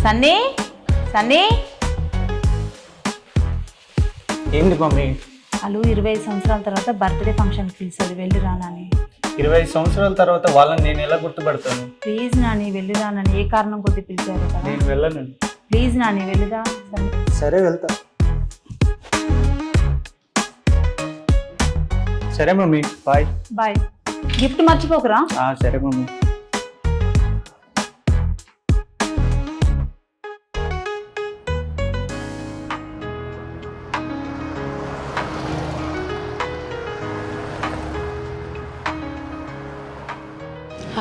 సన్నీ సన్నీ ఏంటి మమ్మీ? వాళ్ళు 25 సంవత్సరాల తర్వాత బర్త్డే ఫంక్షన్కి పిలిచాడు, వెళ్ళి రానని. 25 సంవత్సరాల తర్వాత వాళ్ళని నేను ఎలా గుర్తుపడతాను? ప్లీజ్ నాని వెళ్ళి రానని, ఏ కారణం కొద్ది పిలిచారు కదా. నేను వెళ్ళను. ప్లీజ్ నాని వెళ్ళిరా. సరే వెళ్తా. సరే మమ్మీ, బాయ్. బాయ్. గిఫ్ట్ మర్చిపోకురా. సరే మమ్మీ.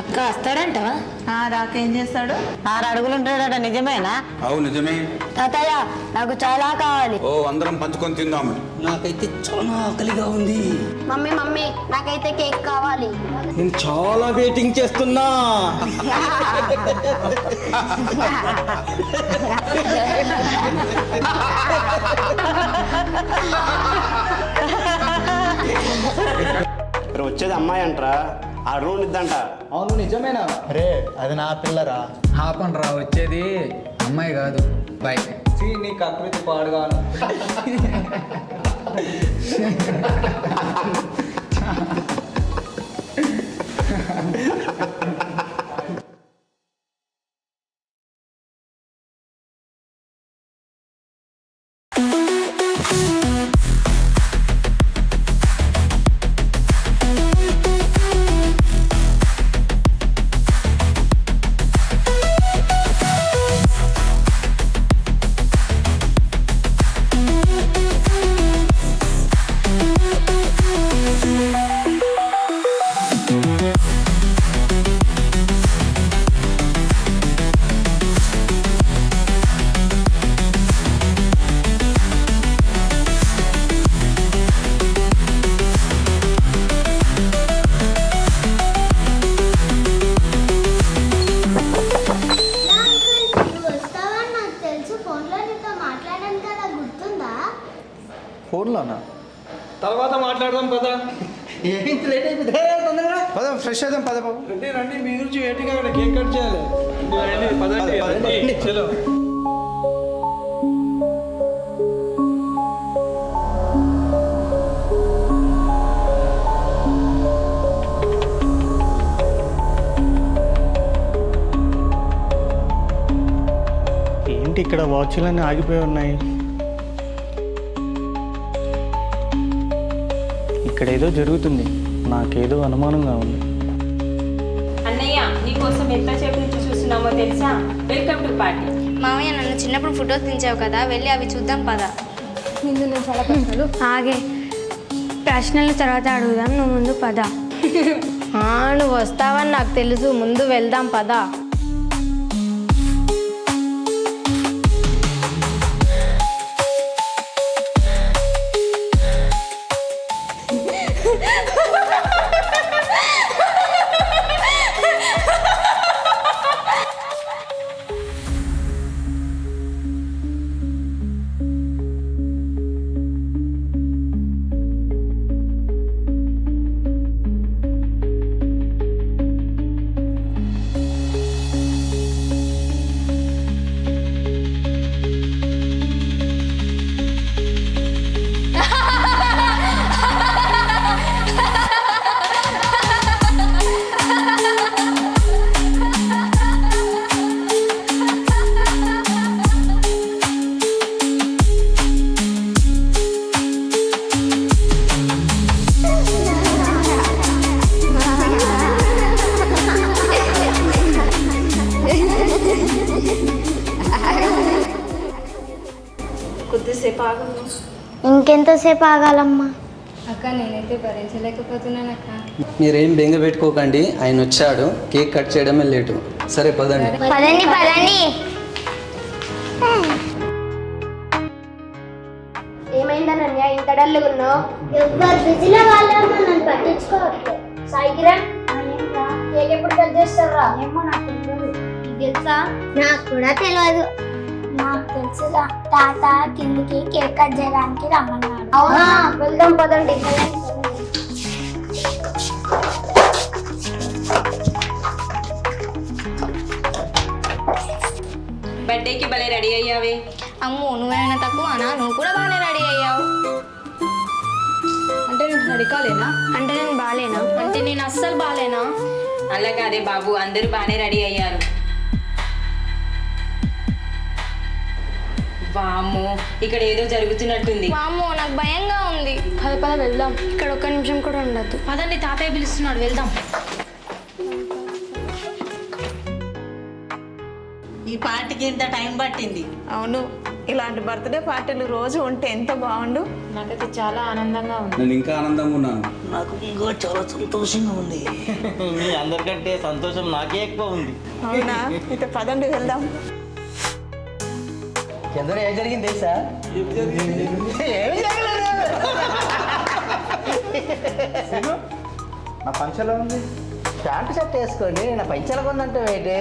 అక్క వస్తాడంటవా? రాకేం చేస్తాడు? 6 అడుగులు ఉంటాడట, నిజమేనా? అవు నిజమే. తాతయ్య నాకు చాలా కావాలి. ఓ అందరం పంచుకొని తిందాము. నాకైతే చాలా ఆకలిగా ఉంది. మమ్మీ మమ్మీ నాకైతే కేక్ కావాలి. నేను చాలా వెయిటింగ్ చేస్తున్నా. వచ్చేది అమ్మాయి అంటరా, ఆ రూమ్ ఇద్దంట. అవును నిజమేనా? రే అది నా పిల్లరా. ఆపండ్రా, వచ్చేది అమ్మాయి కాదు బాయ్. నీకు ఆకృతి పాడుగాను. ఫోన్లోనా? తర్వాత మాట్లాడదాం పదా. ఏంటి లేట్ అయిపోయింది? తొందరగా పద ఫ్రెష్ అవుదాం పద బాబు. రండి రండి, మీ గురించి వెయిటింగ్, అక్కడ కేక్ కట్ చేయాలి. రండి, పదండి, రండి, చలో. ఏంటి ఇక్కడ వాచ్లన్నీ ఆగిపోయి ఉన్నాయి? ఇక్కడ ఏదో జరుగుతుంది, నాకేదో అనుమానంగా ఉంది. అన్నయ్య నీకోసం ఎంతసేపు నుంచి చూస్తున్నామో తెలుసా? Welcome to party. మామయ్య నన్ను చిన్నప్పుడు ఫొటోస్ దించావు కదా, వెళ్ళి అవి చూద్దాం పదా. ముందు నేను చాలా ప్రశ్నలు ఆగే, ప్రశ్నలు తర్వాత అడుగుదాం, నువ్వు ముందు పద. నువ్వు వస్తావని నాకు తెలుసు, ముందు వెళ్దాం పదా. కొద్దిసేపు ఆగము. ఇంకెంతసేపు ఆగాలమ్మా? అక్క నేనైతే భరించలేకపోతున్నాను అక్క. మీరేం బెంగ పెట్టుకోకండి, ఆయన వచ్చాడు, కేక్ కట్ చేయడమే లేటు. సరే పదండి. పదండి పదండి. ఏమైందనన్య ఇంత డల్లుగా ఉన్నావు? ఎవరు బిజీలో వాళ్ళేమో నన్ను పట్టించుకోవట్లేదు. సాయికిరణ్ కేక్ ఎప్పుడు కట్ చేస్తారా? ఏమో నాకు తెలియదు. తెలుసా? నాకు కూడా తెలియదు. నాకు తెలుసుగా, తాత కిందికి కేక్ కట్ చేయడానికి రమ్మన్నాడు. అవునా? వెళ్దాం పదండి. బయట బర్త్డేకి భలే రెడీ అయ్యావే. అమ్మో నువ్వేమైనా తక్కువనా? నువ్వు కూడా బాగానే రెడీ అయ్యావు. అంటే నేను రెడీ కాలేనా? అంటే నేను బాగాలేనా? అంటే నేను అస్సలు బాగాలేనా? అలా కాదే బాబు, అందరూ బాగానే రెడీ అయ్యారు. వామ్మో, ఇక్కడ ఏదో జరుగుతున్నట్టుంది. అమ్మో నాకు భయంగా ఉంది. పద వెళ్దాం. ఇక్కడ ఒక్క నిమిషం కూడా ఉండద్దు. పదండి, తాతయ్య పిలుస్తున్నాడు, వెళ్దాం. ఈ పార్టీకి ఇంత టైం పట్టింది. అవును, ఇలాంటి బర్త్డే పార్టీలు రోజు ఉంటే ఎంత బాగుండు. నాకైతే చాలా ఆనందంగా ఉంది. నేను ఇంకా ఆనందంగా ఉన్నాను. నాకు ఇంకో చాలా సంతోషంగా ఉంది. మీ అందరికంటే సంతోషం నాకే ఎక్కువ ఉంది. అవునా? అయితే పదండి వెళ్దాం. ఎందరో ఏం జరిగింది తెలుసా? ఏమి జరగలేదు. నా పంచలో ఉంది. ప్యాంటు షర్ట్ వేసుకోండి, నా పంచెలకు ఉందంటే ఏంటి?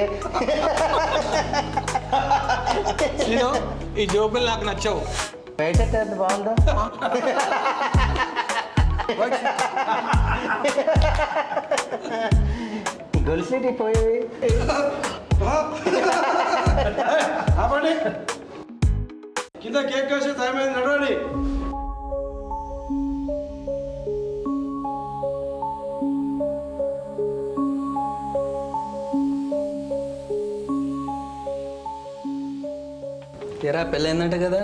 ఈ జోకులు నాకు నచ్చవు. బయట షర్ట్ ఎంత బాగుందో. గొలుసుటి పోయి కింద కేక్ కోసే టైం అయింది, నడవండి. తీరా పెళ్ళైందంట కదా,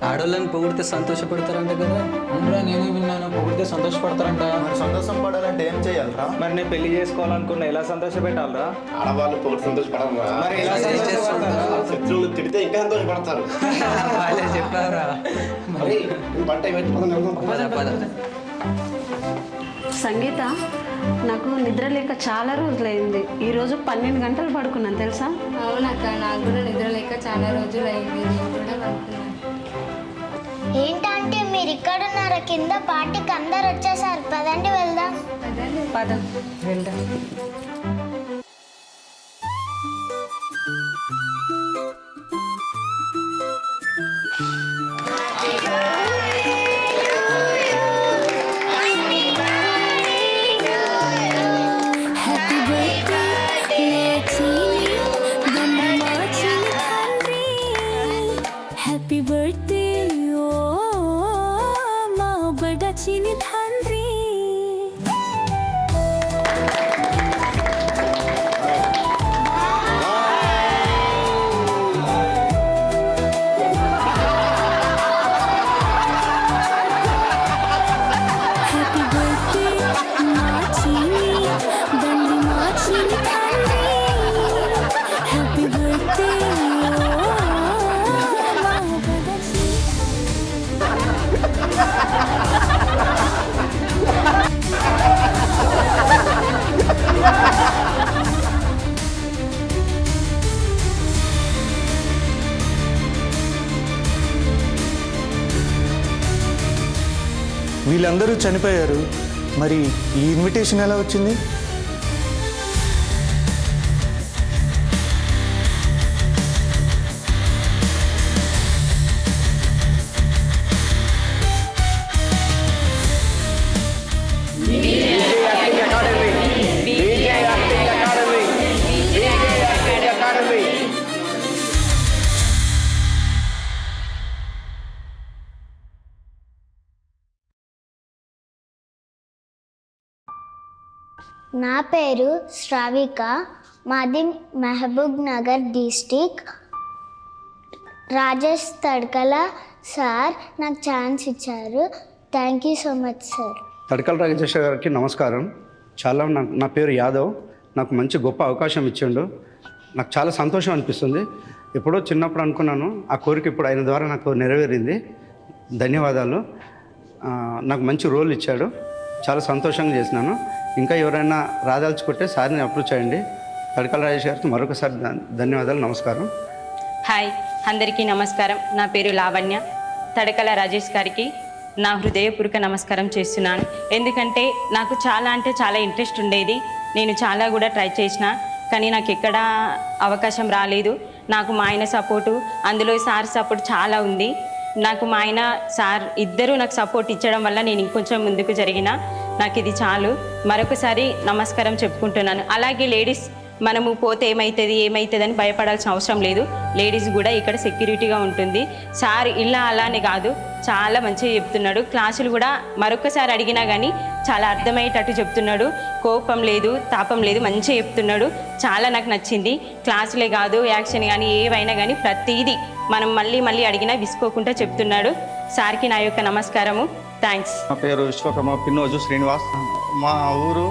ఆడోళ్ళని పొగిడితే సంతోషపడతారంట కదా. అవునరా, నేను విన్నాను, పొగిడితే సంతోషపడతారంట. మరి సంతోషం పడాలంటే ఏం చేయాలరా? మరి నేను పెళ్లి చేసుకోవాలనుకున్నా, ఎలా సంతోషపెట్టాలరా? ఆడవాళ్ళు పొగడు సంతోషపడరా? మరి ఎలా సంతోషపడతారా? శత్రువులు తిడితే ఇంకా సంతోషపడతారు. వాళ్ళే చెప్పారా. మరి బట్ట పద పద. సంగీత, నాకు నిద్ర లేక చాలా రోజులైంది. ఈరోజు 12 గంటలు పడుకున్నాను తెలుసా? అవునక్క, నాకు కూడా నిద్ర లేక చాలా రోజులు అయింది. నేను కూడా పడుకున్నాను. ఏంటంటే మీరు ఇక్కడ ఉన్నారా? కింద పార్టీకి అందరు వచ్చేసారు. పదండి వెళ్దాం. పద వెళ్దాం. హ్యాపీ బర్త్డే ఓ మా బడా చిన్ని తండ్రి. హ్యాపీ బర్త్డే మా చిన్ని బండి మా చిన్ని తండ్రి. హ్యాపీ బర్త్డే వీళ్ళందరూ చనిపోయారు. మరి ఈ ఇన్విటేషన్ ఎలా వచ్చింది? నా పేరు శ్రావిక, మాది Mahabubnagar district. Rajesh Tadakala sir నాకు ఛాన్స్ ఇచ్చారు. Thank you so much sir. Tadakala Rajesh గారికి నమస్కారం. నా పేరు యాదవ్. నాకు మంచి గొప్ప అవకాశం ఇచ్చిండు. నాకు చాలా సంతోషం అనిపిస్తుంది. ఎప్పుడో చిన్నప్పుడు అనుకున్నాను, ఆ కోరిక ఇప్పుడు ఆయన ద్వారా నాకు నెరవేరింది. ధన్యవాదాలు. నాకు మంచి రోల్ ఇచ్చాడు, చాలా సంతోషంగా చేసినాను. ఇంకా ఎవరైనా రాదాల్చుకుంటే సార్ని అప్రోచ్ చేయండి. తడకల రాజేష్ గారికి మరొకసారి ధన్యవాదాలు, నమస్కారం. హాయ్, అందరికీ నమస్కారం. నా పేరు లావణ్య. తడకల రాజేష్ గారికి నా హృదయపూర్వక నమస్కారం చేస్తున్నాను. ఎందుకంటే నాకు చాలా అంటే చాలా ఇంట్రెస్ట్ ఉండేది. నేను చాలా కూడా ట్రై చేసిన, కానీ నాకు ఎక్కడా అవకాశం రాలేదు. నాకు మా ఆయన సపోర్టు, అందులో సార్ సపోర్ట్ చాలా ఉంది. నాకు మా ఆయన సార్ ఇద్దరూ నాకు సపోర్ట్ ఇచ్చడం వల్ల నేను ఇంకొంచెం ముందుకు జరిగిన. నాకు ఇది చాలు. మరొకసారి నమస్కారం చెప్పుకుంటున్నాను. అలాగే లేడీస్ మనము పోతే ఏమవుతుంది అని భయపడాల్సిన అవసరం లేదు. లేడీస్ కూడా ఇక్కడ సెక్యూరిటీగా ఉంటుంది. సార్ ఇలా అలానే కాదు, చాలా మంచిగా చెప్తున్నాడు. క్లాసులు కూడా మరొకసారి అడిగినా కానీ చాలా అర్థమయ్యేటట్టు చెప్తున్నాడు. కోపం లేదు, తాపం లేదు, మంచిగా చెప్తున్నాడు. చాలా నాకు నచ్చింది. క్లాసులే కాదు, యాక్షన్ కానీ ఏవైనా కానీ ప్రతిదీ మనం మళ్ళీ అడిగినా విసుకోకుండా చెప్తున్నాడు. సార్కి నా యొక్క నమస్కారము. థ్యాంక్స్. నా పేరు విశ్వకర్మ పిన్నోజు శ్రీనివాస్. మా ఊరు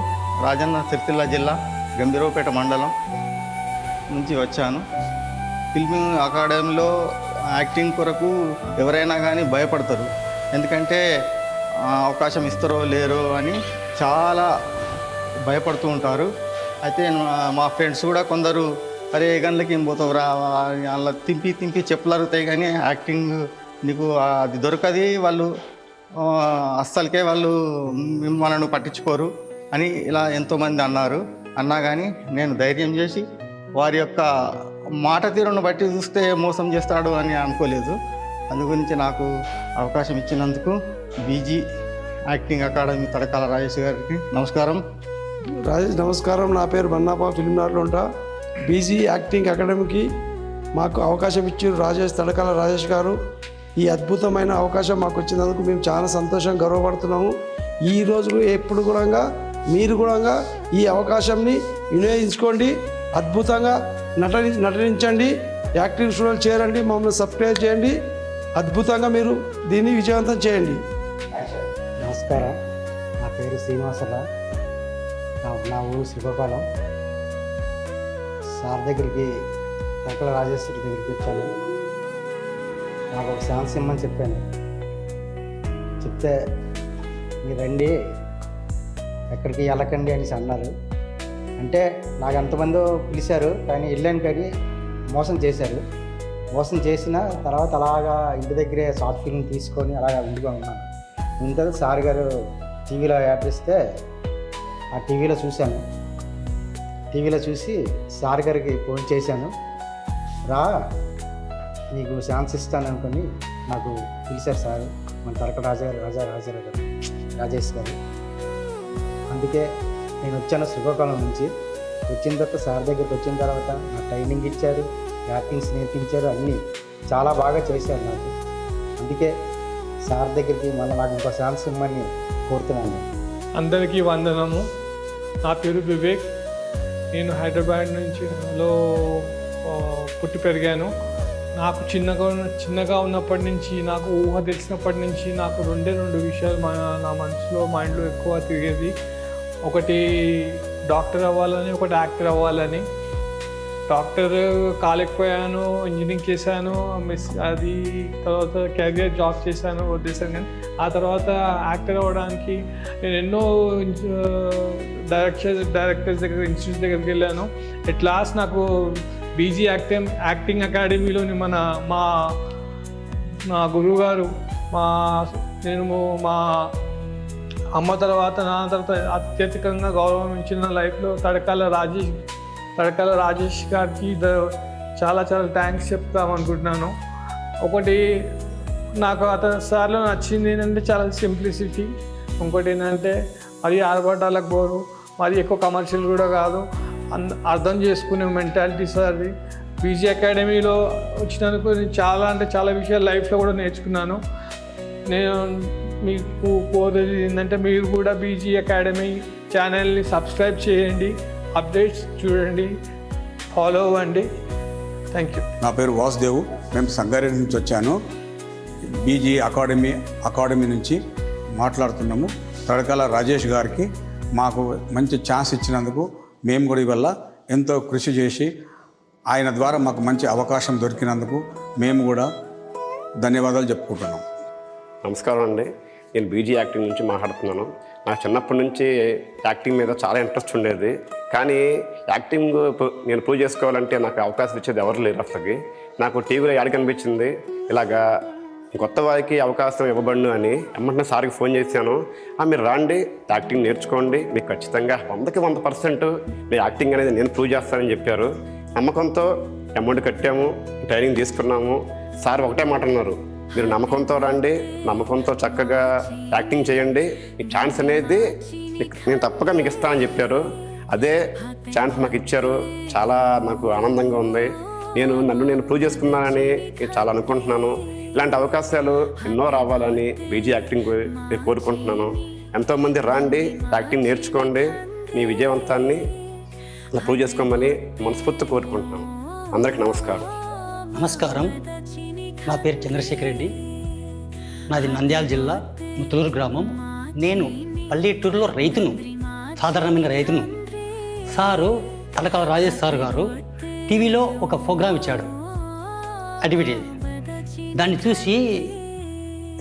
రాజన్న సిరిసిల్ల జిల్లా గంభీరావుపేట మండలం నుంచి వచ్చాను. ఫిల్మింగ్ అకాడమీలో యాక్టింగ్ కొరకు ఎవరైనా కానీ భయపడతారు. ఎందుకంటే అవకాశం ఇస్తారో లేరో అని చాలా భయపడుతూ ఉంటారు. అయితే మా ఫ్రెండ్స్ కూడా కొందరు అరే గన్లకి ఏం పోతావు రా, అలా తింపి చెప్పులు అరుగుతాయి కానీ యాక్టింగ్ నీకు అది దొరకది, వాళ్ళు అస్సలకే వాళ్ళు మనను పట్టించుకోరు అని ఇలా ఎంతోమంది అన్నా కానీ నేను ధైర్యం చేసి వారి యొక్క మాట తీరును బట్టి చూస్తే మోసం చేస్తాడు అని అనుకోలేదు. అందు గురించి నాకు అవకాశం ఇచ్చినందుకు బీజీ యాక్టింగ్ అకాడమీ తడకాల రాజేష్ గారికి నమస్కారం. రాజేష్ నమస్కారం. నా పేరు బన్నాపా, ఫిలిం నగర్లో ఉంటా. బీజీ యాక్టింగ్ అకాడమీకి మాకు అవకాశం ఇచ్చారు రాజేష్, తడకాల రాజేష్ గారు. ఈ అద్భుతమైన అవకాశం మాకు వచ్చినందుకు మేము చాలా సంతోషం, గర్వపడుతున్నాము. ఈరోజు ఎప్పుడు కూడా మీరు కూడా ఈ అవకాశాన్ని వినియోగించుకోండి. అద్భుతంగా నటించండి, యాక్టింగ్ స్టూడియోలు చేరండి, మమ్మల్ని సబ్స్క్రైబ్ చేయండి. అద్భుతంగా మీరు దీన్ని విజయవంతం చేయండి. నమస్కారం. నా పేరు శ్రీనివాసరావు. నా ఊరు శ్రీకాకుళం. సార్ దగ్గరికి తడకల రాజేశ్వరి దగ్గరికి వచ్చాను. నాకు ఒక ఛాన్స్ ఇమ్మని చెప్పాను. చెప్తే మీరు రండి, ఎక్కడికి వెళ్ళకండి అనేసి అన్నారు. అంటే నాకు ఎంతమందో పిలిచారు కానీ వెళ్ళాను, కానీ మోసం చేశారు. మోసం చేసిన తర్వాత అలాగా ఇంటి దగ్గరే షార్ట్ ఫిల్మ్ తీసుకొని అలాగా ఉండిగా ఉన్నాను. ఇంత సార్ గారు టీవీలో యాడ్ చేస్తే ఆ టీవీలో చూశాను. టీవీలో చూసి సార్ గారికి ఫోన్ చేశాను. రా నీకు ఛాన్స్ ఇస్తాను అనుకుని నాకు పిలిచారు సార్, మన తడకల రాజేష్ గారు. అందుకే నేను వచ్చాను శ్రీకాకుళం నుంచి. వచ్చిన తర్వాత సార్ దగ్గరికి వచ్చిన తర్వాత నాకు ట్రైనింగ్ ఇచ్చారు, యాక్టింగ్స్ నేర్పించారు, అన్నీ చాలా బాగా చేశారు నాకు. అందుకే సార్ దగ్గరికి మళ్ళీ నాకు ఇంకో ఛాన్స్ ఇమ్మని కోరుతున్నాను. అందరికీ వందనము. నా పేరు వివేక్. నేను హైదరాబాద్ నుంచి పుట్టి పెరిగాను. నాకు చిన్నగా ఉన్నప్పటి నుంచి, నాకు ఊహ తెలిసినప్పటి నుంచి నాకు రెండు విషయాలు నా మనసులో మైండ్లో ఎక్కువ తిరిగేది. ఒకటి డాక్టర్ అవ్వాలని, ఒకటి యాక్టర్ అవ్వాలని. డాక్టర్ కాలేకపోయాను, ఇంజనీరింగ్ చేశాను, అది తర్వాత కెరియర్ జాబ్ చేశాను, వదిలేసాను. కానీ ఆ తర్వాత యాక్టర్ అవ్వడానికి నేను ఎన్నో డైరెక్టర్స్ దగ్గర, ఇన్స్టిట్యూట్స్ దగ్గరికి వెళ్ళాను. ఎట్ లాస్ట్ నాకు బీజీ యాక్టింగ్ అకాడమీలోని మా గురువు గారు, నేను మా అమ్మ తర్వాత నాన్న తర్వాత అత్యధికంగా గౌరవించిన లైఫ్లో తడకాల రాజేష్ గారికి చాలా థ్యాంక్స్ చెప్తామనుకుంటున్నాను. ఒకటి నాకు అతని సార్లో నచ్చింది ఏంటంటే చాలా సింప్లిసిటీ. ఇంకోటి ఏంటంటే మరి ఆర్భాటాలకు పోరు, మరి ఎక్కువ కమర్షియల్ కూడా కాదు, అర్థం చేసుకునే మెంటాలిటీ సార్ది. బీజీ అకాడమీలో వచ్చినందుకు నేను చాలా విషయాలు లైఫ్లో కూడా నేర్చుకున్నాను. నేను మీకు కోరేది ఏంటంటే మీరు కూడా బీజీ అకాడమీ ఛానల్ని సబ్స్క్రైబ్ చేయండి, అప్డేట్స్ చూడండి, ఫాలో అవ్వండి. Thank you. నా పేరు వాసుదేవు. మేము సంగారెడ్డి నుంచి వచ్చాను. బీజీ అకాడమీ నుంచి మాట్లాడుతున్నాము. తడకాల రాజేష్ గారికి మాకు మంచి ఛాన్స్ ఇచ్చినందుకు మేము కూడా ఇవల్ల ఎంతో కృషి చేసి ఆయన ద్వారా మాకు మంచి అవకాశం దొరికినందుకు మేము కూడా ధన్యవాదాలు చెప్పుకుంటున్నాం. నమస్కారం అండి. నేను బీజీ యాక్టింగ్ నుంచి మాట్లాడుతున్నాను. నాకు చిన్నప్పటి నుంచి యాక్టింగ్ మీద చాలా ఇంట్రెస్ట్ ఉండేది. కానీ యాక్టింగ్ నేను ప్రూవ్ చేసుకోవాలంటే నాకు అవకాశం ఇచ్చేది ఎవరు లేరు అసలుకి. నాకు టీవీలో యాడ్ కనిపించింది, ఇలాగా కొత్త వారికి అవకాశం ఇవ్వబడును అని. వెంటనే సార్కి ఫోన్ చేశాను. మీరు రాండి, యాక్టింగ్ నేర్చుకోండి, మీకు ఖచ్చితంగా 100% మీ యాక్టింగ్ అనేది నేను ప్రూవ్ చేస్తానని చెప్పారు. నమ్మకంతో అమౌంట్ కట్టాము, ట్రైనింగ్ తీసుకున్నాము. సార్ ఒకటే మాట అన్నారు, మీరు నమ్మకంతో రండి, నమ్మకంతో చక్కగా యాక్టింగ్ చేయండి, ఈ ఛాన్స్ అనేది నేను తప్పగా మీకు ఇస్తానని చెప్పారు. అదే ఛాన్స్ మాకు ఇచ్చారు. చాలా నాకు ఆనందంగా ఉంది. నన్ను నేను ప్రూవ్ చేసుకున్నానని చాలా అనుకుంటున్నాను. ఇలాంటి అవకాశాలు ఎన్నో రావాలని బీజీ యాక్టింగ్ కోరుకుంటున్నాను. ఎంతోమంది రాండి, యాక్టింగ్ నేర్చుకోండి, మీ విజయవంతాన్ని ప్రూవ్ చేసుకోమని మనస్ఫూర్తి కోరుకుంటున్నాను. అందరికీ నమస్కారం. నమస్కారం. నా పేరు చంద్రశేఖర్ రెడ్డి. నాది నంద్యాల జిల్లా ముతులూరు గ్రామం. నేను పల్లెటూరులో రైతును, సాధారణమైన రైతును. సారు తడకల రాజేష్ సార్ గారు టీవీలో ఒక ప్రోగ్రాం ఇచ్చాడు, అడ్వర్టైజ్. దాన్ని చూసి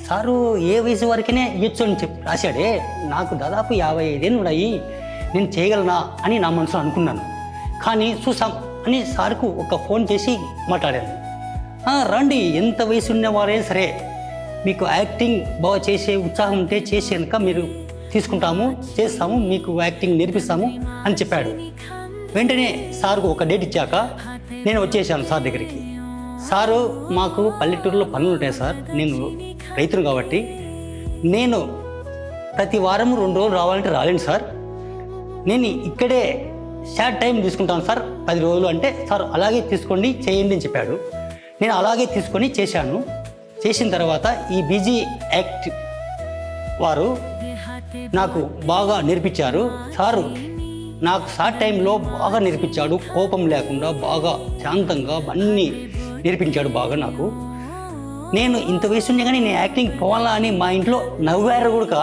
సారు ఏ వయసు వరకనే ఇవ్వచ్చు అని చెప్పి రాశాడే. నాకు దాదాపు 55 ఏళ్ళు ఉన్నాయి, నేను చేయగలనా అని నా మనసులో అనుకున్నాను. కానీ చూసాం అని సార్కు ఒక ఫోన్ చేసి మాట్లాడాను. రండి, ఎంత వయసు ఉన్నవారైనా సరే మీకు యాక్టింగ్ బాగా చేసే ఉత్సాహం ఉంటే చేసేందుక మీరు తీసుకుంటాము, చేస్తాము, మీకు యాక్టింగ్ నేర్పిస్తాము అని చెప్పాడు. వెంటనే సార్కు ఒక డేట్ ఇచ్చాక నేను వచ్చేసాను సార్ దగ్గరికి. సారు, మాకు పల్లెటూరులో పనులు ఉంటాయి సార్, నేను రైతును కాబట్టి నేను ప్రతి వారం 2 రోజులు రావాలంటే రాలేను సార్, నేను ఇక్కడే షార్ట్ టైం తీసుకుంటాను సార్, 10 రోజులు అంటే. సార్ అలాగే తీసుకోండి, చేయండి అని చెప్పాడు. నేను అలాగే తీసుకొని చేశాను. చేసిన తర్వాత ఈ బీజీ యాక్ట్ వారు నాకు బాగా నేర్పించారు. సారు నాకు షార్ట్ టైంలో బాగా నేర్పించాడు, కోపం లేకుండా బాగా శాంతంగా అన్నీ నేర్పించాడు బాగా నాకు. నేను ఇంత వయసు కానీ నేను యాక్టింగ్ పోవాలా అని మా ఇంట్లో నవ్వారు కూడా,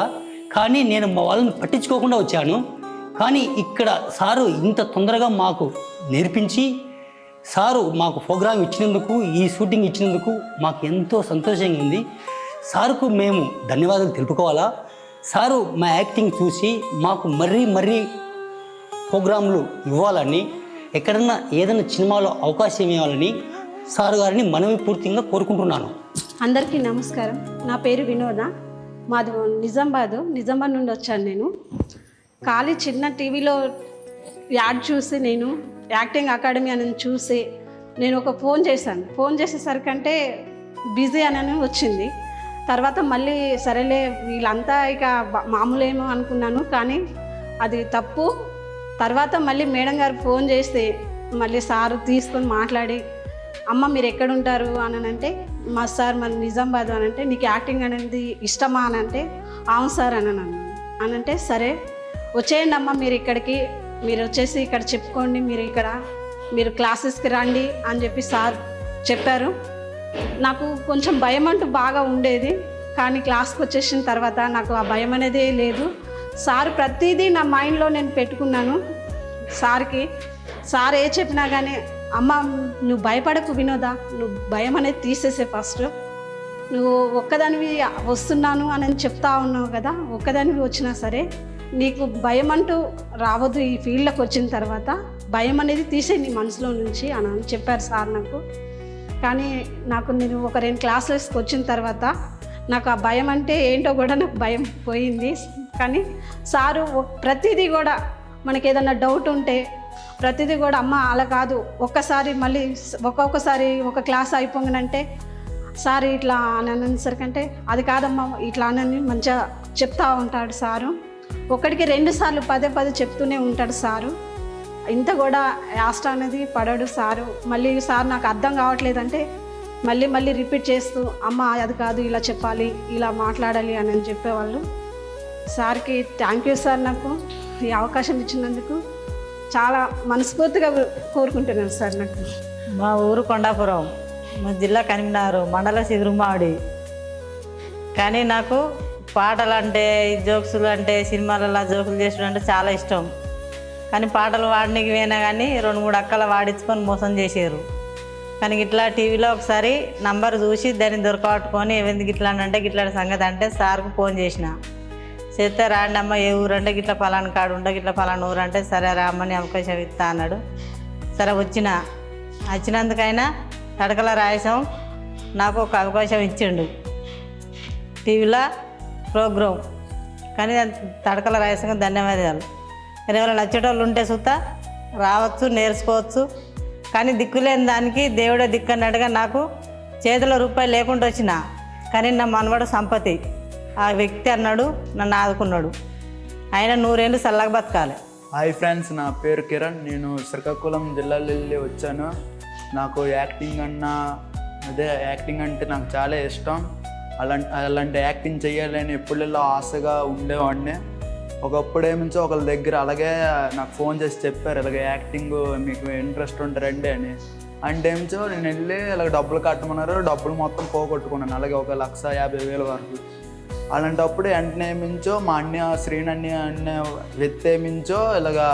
కానీ నేను మా వాళ్ళని పట్టించుకోకుండా వచ్చాను. కానీ ఇక్కడ సారు ఇంత తొందరగా మాకు నేర్పించి, సారు మాకు ప్రోగ్రాం ఇచ్చినందుకు, ఈ షూటింగ్ ఇచ్చినందుకు మాకు ఎంతో సంతోషంగా ఉంది. సారుకు మేము ధన్యవాదాలు తెలుపుకోవాలా. సారు మా యాక్టింగ్ చూసి మాకు మరీ ప్రోగ్రాంలు ఇవ్వాలని, ఎక్కడన్నా ఏదైనా సినిమాలో అవకాశం ఇవ్వాలని సారు గారిని మనవి పూర్తిగా కోరుకుంటున్నాను. అందరికీ నమస్కారం. నా పేరు వినోద. మాది నిజామాబాద్ నుండి వచ్చాను. నేను ఖాళీ చిన్న టీవీలో యాడ్ చూసి, నేను యాక్టింగ్ అకాడమీ అని చూసి నేను ఒక ఫోన్ చేశాను. ఫోన్ చేసేసరికంటే బిజీ అని వచ్చింది. తర్వాత మళ్ళీ సరేలే వీళ్ళంతా ఇక మామూలేమో అనుకున్నాను, కానీ అది తప్పు. తర్వాత మళ్ళీ మేడం గారు ఫోన్ చేస్తే మళ్ళీ సారు తీసుకొని మాట్లాడి, అమ్మ మీరు ఎక్కడుంటారు అని అంటే, మా సార్ మన నిజామాబాద్ అని అంటే, నీకు యాక్టింగ్ అనేది ఇష్టమా అని అంటే, అవును సార్ అనంటే సరే వచ్చేయండి అమ్మ, మీరు ఇక్కడికి మీరు వచ్చేసి ఇక్కడ చెప్పుకోండి, మీరు క్లాసెస్కి రండి అని చెప్పి సార్ చెప్పారు. నాకు కొంచెం భయం అంటూ బాగా ఉండేది, కానీ క్లాస్కి వచ్చేసిన తర్వాత నాకు ఆ భయం అనేది లేదు. సార్ ప్రతిదీ నా మైండ్లో నేను పెట్టుకున్నాను. సార్కి సార్ ఏ చెప్పినా కానీ, అమ్మ నువ్వు భయపడకు వినోదా, నువ్వు భయం అనేది తీసేసే, ఫస్ట్ నువ్వు ఒక్కదానివి వస్తున్నాను అని చెప్తా ఉన్నావు కదా, ఒక్కదానివి వచ్చినా సరే నీకు భయం అంటూ రావద్దు. ఈ ఫీల్డ్లోకి వచ్చిన తర్వాత భయం అనేది తీసే నీ మనసులో నుంచి అని చెప్పారు సార్ నాకు. కానీ నేను ఒక 2 క్లాసెస్కి వచ్చిన తర్వాత నాకు ఆ భయం అంటే ఏంటో కూడా నాకు భయం పోయింది. కానీ సారు ప్రతిదీ కూడా మనకి ఏదన్నా డౌట్ ఉంటే ప్రతిదీ కూడా, అమ్మ అలా కాదు, ఒక్కొక్కసారి ఒక క్లాస్ అయిపోగానంటే సార్ ఇట్లా అని అనేసరికంటే, అది కాదమ్మా ఇట్లా అని మంచిగా చెప్తా ఉంటాడు సారు. 1కి 2 సార్లు పదే చెప్తూనే ఉంటాడు సారు. ఇంత కూడా యాస్ట్ అనేది పడాడు సారు. మళ్ళీ సార్ నాకు అర్థం కావట్లేదంటే మళ్ళీ రిపీట్ చేస్తూ, అమ్మ అది కాదు, ఇలా చెప్పాలి, ఇలా మాట్లాడాలి అని చెప్పేవాళ్ళు. సార్కి థ్యాంక్ యూ సార్, నాకు ఈ అవకాశం ఇచ్చినందుకు చాలా మనస్ఫూర్తిగా కోరుకుంటున్నాను సార్. నాకు మా ఊరు కొండాపురం, మా జిల్లా కరీంనగర్, మండల సిగురుమాడి. కానీ నాకు పాటలు అంటే, జోక్సులు అంటే, సినిమాలలో జోకులు చేసుడు అంటే చాలా ఇష్టం. కానీ పాటలు వాడడానికి పోయినా కానీ 2-3 అక్కలు వాడించుకొని మోసం చేసారు. కానీ ఇట్లా టీవీలో ఒకసారి నంబర్ చూసి దాన్ని దొరకబట్టుకొని, ఎందుకు ఇట్లా అంటే ఇట్లాంటి సంగతి అంటే సార్కు ఫోన్ చేస్తే రాండి అమ్మ, ఏ ఊరు అంటే ఇట్లా పలానా కాడు ఉంటే ఇట్లా పలానా ఊరు అంటే, సరే రామ్మని అవకాశం ఇస్తా అన్నాడు. సరే వచ్చినందుకైనా తడకల రాయసం నాకు ఒక అవకాశం ఇచ్చిండు టీవీలో ప్రోగ్రాం. కానీ తడకల రాయసంగా ధన్యవాదాలు. కానీ ఎవరైనా నచ్చేటోళ్ళు ఉంటే సుతా రావచ్చు, నేర్చుకోవచ్చు. కానీ దిక్కులేని దానికి దేవుడే దిక్కు అన్నట్టుగా నాకు చేతిలో రూపాయలు లేకుండా వచ్చిన, కానీ నా మనవడు సంపతి ఆ వ్యక్తి అన్నాడు, నన్ను ఆదుకున్నాడు. ఆయన 100 ఏళ్ళు చల్లగా బతకాలి. హాయ్ ఫ్రెండ్స్, నా పేరు కిరణ్. నేను శ్రీకాకుళం జిల్లాలో వెళ్ళి వచ్చాను. నాకు యాక్టింగ్ యాక్టింగ్ అంటే నాకు చాలా ఇష్టం. అలాంటి యాక్టింగ్ చేయాలని ఎప్పుడెల్లా ఆశగా ఉండేవాడిని. ఒకప్పుడు ఏమించో ఒకళ్ళ దగ్గర అలాగే నాకు ఫోన్ చేసి చెప్పారు, ఇలాగ యాక్టింగ్ మీకు ఇంట్రెస్ట్ ఉంటే రండి అని. అంటే ఏమిచో నేను వెళ్ళి ఇలాగ డబ్బులు కట్టమన్నారు. డబ్బులు మొత్తం పోగొట్టుకున్నాను, అలాగే 1,50,000 వరకు. అలాంటప్పుడు వెంటనే ఏమించో మా అన్న శ్రీనన్య అన్న వ్యక్తి ఏమించో ఇలాగా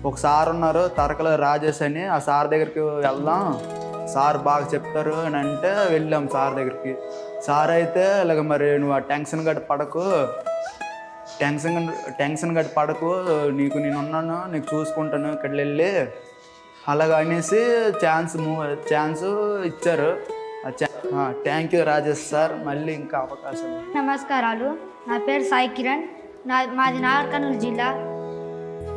ఒక సార్ ఉన్నారు, తడకల రాజేష్ అని. ఆ సార్ దగ్గరికి వెళ్దాం, సార్ బాగా చెప్తారు అని అంటే వెళ్ళాం సార్ దగ్గరికి. సార్ అయితే ఇలాగ మరి నువ్వు ఆ టెన్షన్ గట్టి పడకు, నీకు నేను ఉన్నాను, నీకు చూసుకుంటాను, ఇక్కడ వెళ్ళి అలాగ అనేసి ఛాన్స్ ఇచ్చారు. Thank you Rajesh sir. మళ్ళీ ఇంకా అవకాశం. నమస్కారాలు, నా పేరు సాయి కిరణ్. మాది నాగర్ కర్నూలు జిల్లా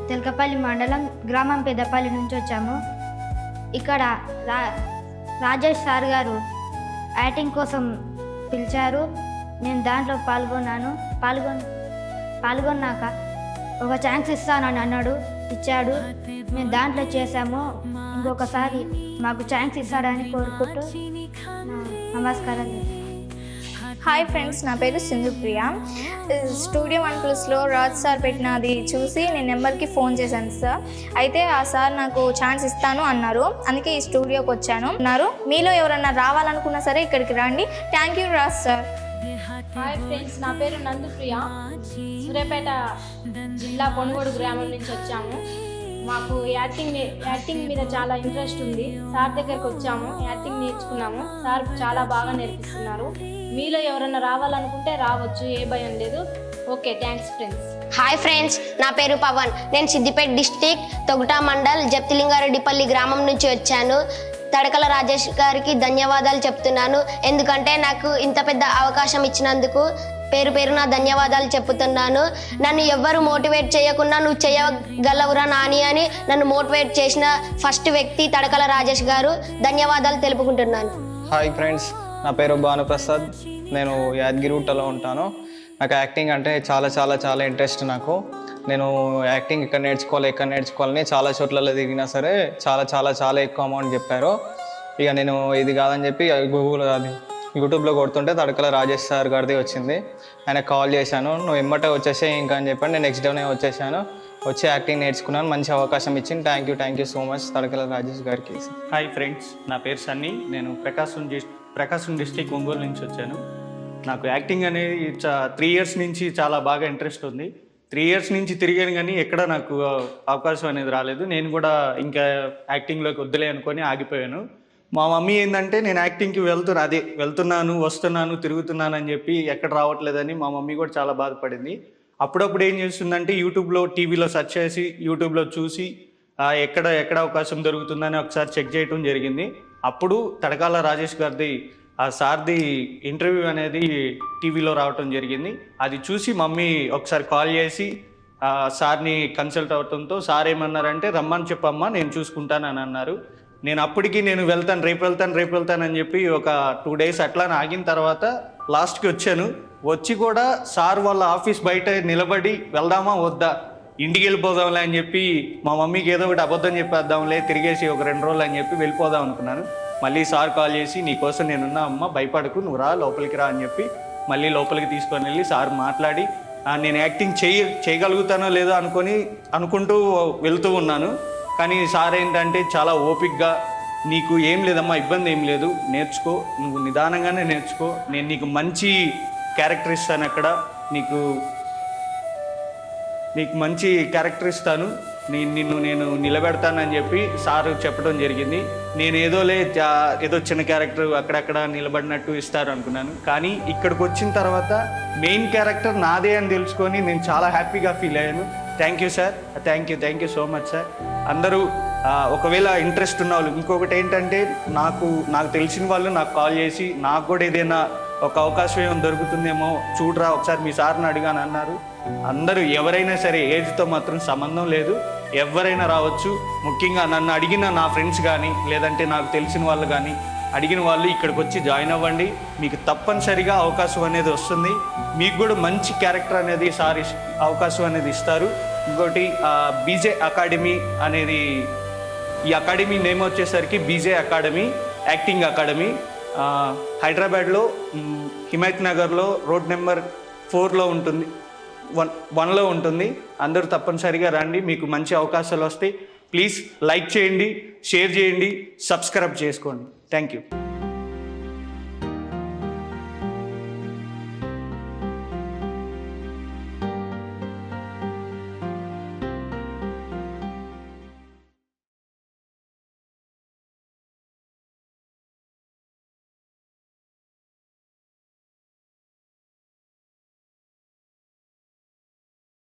తెలకపల్లి మండలం, గ్రామం పెద్దపల్లి నుంచి వచ్చాము. ఇక్కడ రాజేష్ సార్ గారు యాక్టింగ్ కోసం పిలిచారు. నేను దాంట్లో పాల్గొన్నాక ఒక ఛాన్స్ ఇస్తానని అన్నాడు, ఇచ్చాడు. మేము దాంట్లో చేసాము. ఇంకొకసారి మాకు ఛాన్స్ ఇస్తాడని కోరుకుంటూ నమస్కారాలు. హాయ్ ఫ్రెండ్స్, నా పేరు సింధుప్రియ. స్టూడియో 1+లో రాజ్ సార్ పెట్టినది చూసి నేను నెంబర్కి ఫోన్ చేశాను సార్. అయితే ఆ సార్ నాకు ఛాన్స్ ఇస్తాను అన్నారు, అందుకే ఈ స్టూడియోకి వచ్చాను. మీలో ఎవరన్నా రావాలనుకున్నా సరే ఇక్కడికి రండి. Thank you Raj sir. Hi friends, నా పేరు నందుప్రియ. సూర్యాపేట జిల్లా పొనుగోడు గ్రామం నుంచి వచ్చాము. మాకు యాక్టింగ్ మీద చాలా ఇంట్రెస్ట్ ఉంది. సార్ దగ్గరికి వచ్చాము, యాక్టింగ్ నేర్చుకున్నాము. సార్ చాలా బాగా నేర్పిస్తున్నారు. మీలో ఎవరైనా రావాలనుకుంటే రావచ్చు, ఏ భయం లేదు. Okay, thanks friends. Hi friends, నా పేరు పవన్. నేను సిద్దిపేట డిస్టిక్ తొగుటా మండల్ జప్తిలింగారెడ్డిపల్లి గ్రామం నుంచి వచ్చాను. తడకల రాజేష్ గారికి ధన్యవాదాలు చెప్తున్నాను, ఎందుకంటే నాకు ఇంత పెద్ద అవకాశం ఇచ్చినందుకు పేరున ధన్యవాదాలు చెప్తున్నాను. నన్ను ఎవ్వరు మోటివేట్ చేయకుండా నువ్వు చేయగలవురా నాని అని నన్ను మోటివేట్ చేసిన ఫస్ట్ వ్యక్తి తడకల రాజేష్ గారు. ధన్యవాదాలు తెలుపుకుంటున్నాను. హాయ్ ఫ్రెండ్స్, నా పేరు భానుప్రసాద్. నేను యాదగిరిగుట్టలో ఉంటాను. నాకు యాక్టింగ్ అంటే చాలా చాలా చాలా ఇంట్రెస్ట్. నేను యాక్టింగ్ ఇక్కడ నేర్చుకోవాలని చాలా చోట్లలో తిరిగినా సరే చాలా చాలా చాలా ఎక్కువ అమౌంట్ చెప్పారు. ఇక నేను ఇది కాదని చెప్పి యూట్యూబ్లో కొడుతుంటే తడకల రాజేష్ సార్ గారిది వచ్చింది. ఆయన కాల్ చేశాను, నువ్వు ఎమ్మటే వచ్చేసే ఇంకా అని చెప్పాను. నేను నెక్స్ట్ డేనే వచ్చేసాను, వచ్చి యాక్టింగ్ నేర్చుకున్నాను. మంచి అవకాశం ఇచ్చింది. Thank you so much Tadakala Rajesh గారికి. హాయ్ ఫ్రెండ్స్, నా పేరు సన్నీ. నేను ప్రకాశం డిస్టిక్ ఒంగోలు నుంచి వచ్చాను. నాకు యాక్టింగ్ అనేది 3 ఇయర్స్ నుంచి చాలా బాగా ఇంట్రెస్ట్ ఉంది. 3 ఇయర్స్ నుంచి తిరిగాను, కానీ ఎక్కడ నాకు అవకాశం అనేది రాలేదు. నేను కూడా ఇంకా యాక్టింగ్లోకి వద్దులే అనుకొని ఆగిపోయాను. మా మమ్మీ ఏంటంటే నేను యాక్టింగ్కి వెళ్తున్నాను, వస్తున్నాను, తిరుగుతున్నాను అని చెప్పి ఎక్కడ రావట్లేదని మా మమ్మీ కూడా చాలా బాధపడింది. అప్పుడప్పుడు ఏం చేస్తుందంటే యూట్యూబ్లో టీవీలో సెర్చ్ చేసి యూట్యూబ్లో చూసి ఎక్కడ అవకాశం దొరుకుతుందని ఒకసారి చెక్ చేయడం జరిగింది. అప్పుడు తడకాల రాజేష్ గారిది ఆ సార్ది ఇంటర్వ్యూ అనేది టీవీలో రావటం జరిగింది. అది చూసి మమ్మీ ఒకసారి కాల్ చేసి సార్ని కన్సల్ట్ అవడంతో సార్ ఏమన్నారంటే రమ్మని చెప్పమ్మా, నేను చూసుకుంటానని అన్నారు. నేను రేపు వెళ్తాను అని చెప్పి ఒక 2 డేస్ అట్లా ఆగిన తర్వాత లాస్ట్కి వచ్చాను. వచ్చి కూడా సార్ వాళ్ళ ఆఫీస్ బయట నిలబడి వెళ్దామా వద్దా, ఇంటికి వెళ్ళిపోదాంలే అని చెప్పి మా మమ్మీకి ఏదో ఒకటి అబద్ధం చెప్పేద్దాంలే, తిరిగేసి ఒక 2 రోజులు అని చెప్పి వెళ్ళిపోదాం అనుకున్నాను. మళ్ళీ సార్ కాల్ చేసి నీకోసం నేనున్నా అమ్మ, భయపడకు, నువ్వు రా, లోపలికి రా అని చెప్పి మళ్ళీ లోపలికి తీసుకొని వెళ్ళి సార్ మాట్లాడి నేను యాక్టింగ్ చేయగలుగుతానో లేదో అనుకుంటూ వెళ్తూ ఉన్నాను. కానీ సార్ ఏంటంటే చాలా ఓపిక్గా, నీకు ఏం లేదమ్మా, ఇబ్బంది ఏం లేదు, నేర్చుకో, నువ్వు నిదానంగానే నేర్చుకో, నేను నీకు మంచి క్యారెక్టర్ ఇస్తాను, అక్కడ నీకు మంచి క్యారెక్టర్ ఇస్తాను, నేను నిలబెడతానని చెప్పి సార్ చెప్పడం జరిగింది. నేను ఏదో చిన్న క్యారెక్టర్ అక్కడక్కడ నిలబడినట్టు ఇస్తారు అనుకున్నాను. కానీ ఇక్కడికి వచ్చిన తర్వాత మెయిన్ క్యారెక్టర్ నాదే అని తెలుసుకొని నేను చాలా హ్యాపీగా ఫీల్ అయ్యాను. Thank you sir, thank you so much sir. అందరూ ఒకవేళ ఇంట్రెస్ట్ ఉన్న వాళ్ళు, ఇంకొకటి ఏంటంటే నాకు తెలిసిన వాళ్ళు నాకు కాల్ చేసి నాకు కూడా ఏదైనా ఒక అవకాశం ఏమైనా దొరుకుతుందేమో చూడరా ఒకసారి మీ సార్ని అడిగాను అన్నారు. అందరూ ఎవరైనా సరే, ఏజ్తో మాత్రం సంబంధం లేదు, ఎవరైనా రావచ్చు. ముఖ్యంగా నన్ను అడిగిన నా ఫ్రెండ్స్ కానీ లేదంటే నాకు తెలిసిన వాళ్ళు కానీ అడిగిన వాళ్ళు ఇక్కడికి వచ్చి జాయిన్ అవ్వండి. మీకు తప్పనిసరిగా అవకాశం అనేది వస్తుంది. మీకు కూడా మంచి క్యారెక్టర్ అనేది సార్ అవకాశం అనేది ఇస్తారు. ఇంకోటి బీజే అకాడమీ అనేది, ఈ అకాడమీ నేమ్ వచ్చేసరికి బీజే అకాడమీ, యాక్టింగ్ అకాడమీ. హైదరాబాద్లో హిమాయత్ నగర్లో రోడ్ నెంబర్ 4లో ఉంటుంది, 1లో ఉంటుంది. అందరూ తప్పనిసరిగా రండి, మీకు మంచి అవకాశాలు వస్తాయి. ప్లీజ్ లైక్ చేయండి, షేర్ చేయండి, సబ్స్క్రైబ్ చేసుకోండి. Thank you.